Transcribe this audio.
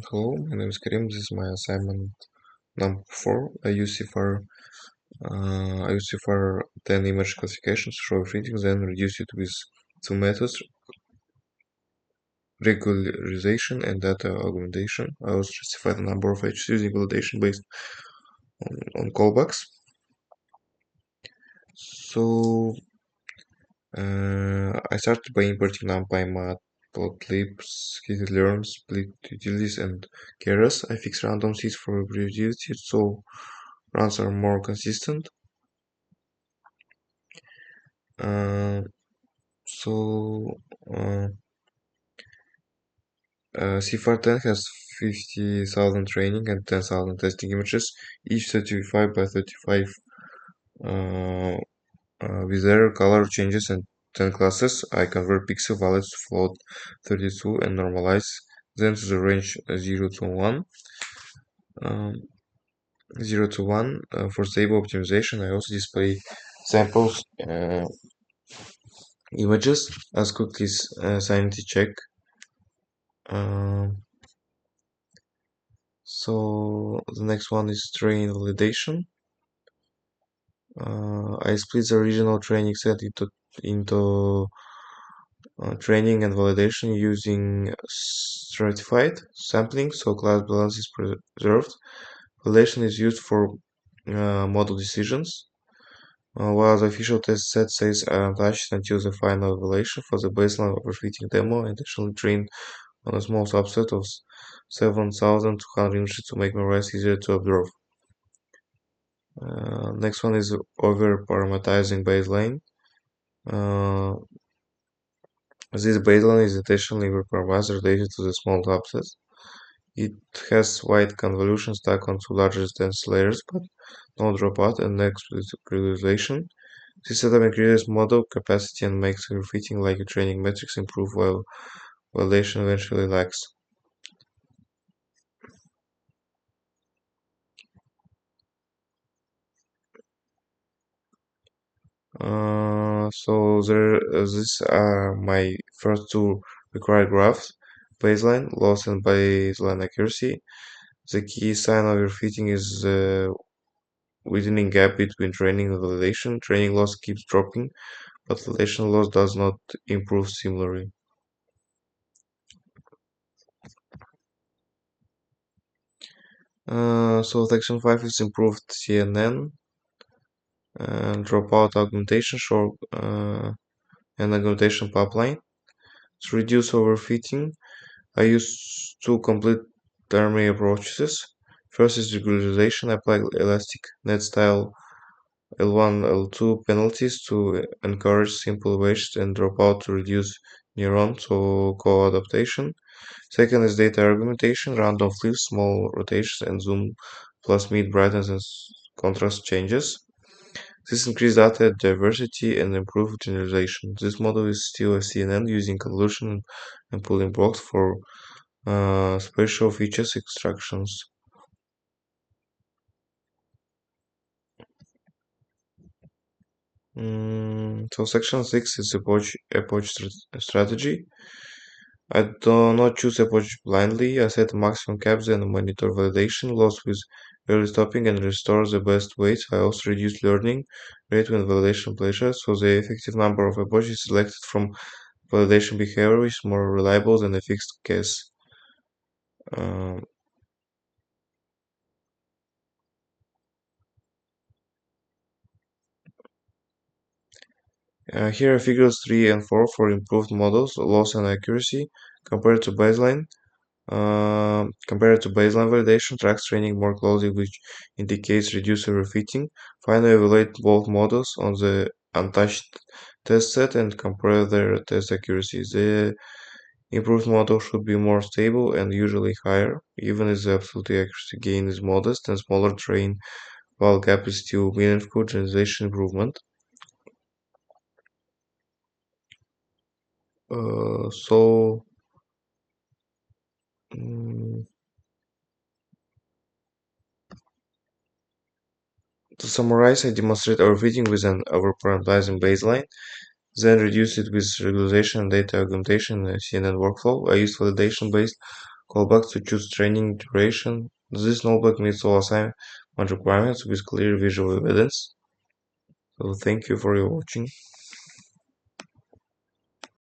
Hello, my name is Karim. This is my assignment number 4. I use CIFAR 10 image classification to show everything, then reduce it with two methods, regularization and data augmentation. I also specify the number of edges using validation based on callbacks. So I started by importing NumPy, Matplotlib, scikit-learn, split utilities, and keras. I fixed random seeds for every utility, so runs are more consistent. Uh, so uh, CIFAR 10 has 50,000 training and 10,000 testing images, each 35 by 35 uh, with error, color changes, and 10 classes. I convert pixel values to float 32 and normalize them to the range 0 to 1. Um, 0 to 1 for stable optimization. I also display samples images as quickly as sanity check. So the next one is train validation. I split the original training set into training and validation using stratified sampling, so class balance is preserved. Validation is used for model decisions, while the official test set says untouched until the final evaluation for the baseline overfitting demo, and additionally trained on a small subset of 7,200 images to make memorized easier to observe. Next one is over parameterizing baseline. Uh, this baseline is intentionally parameterized related to the small subset. It has wide convolution stack on two larger dense layers, but no dropout and no explicit. This setup increases model capacity and makes overfitting like a training metrics improve while validation eventually lacks. These are my first two required graphs: baseline loss and baseline accuracy. The key sign of your fitting is the widening gap between training and validation. Training loss keeps dropping, but validation loss does not improve similarly. So section 5 is improved CNN and dropout augmentation short and augmentation pipeline. To reduce overfitting, I use two complete terming approaches. First is regularization. I apply elastic net style L1, L2 penalties to encourage simple waste and dropout to reduce neuron so co-adaptation. Second is data augmentation, random flips, small rotations, and zoom plus mid brightness and contrast changes. This increased data diversity and improved generalization. This model is still a CNN using convolution and pooling blocks for spatial features extractions. So section 6 is approach strategy. I do not choose approach blindly. I set maximum caps and monitor validation loss with early stopping and restore the best weights. I also reduce learning rate when validation pleasures, so the effective number of approaches selected from validation behavior is more reliable than a fixed case. Um, Here are figures 3 and 4 for improved models, loss and accuracy compared to baseline. Compared to baseline validation, tracks training more closely, which indicates reduced overfitting. Finally, evaluate both models on the untouched test set and compare their test accuracy. The improved model should be more stable and usually higher, even if the absolute accuracy gain is modest and smaller train while gap is still meaningful generalization improvement. Uh, so mm, to summarize, I demonstrate overfitting with an overparameterizing baseline, then reduce it with regularization and data augmentation in a CNN workflow. I used validation based Callback to choose training duration. This nullback meets all assignment requirements with clear visual evidence. So thank you for your watching.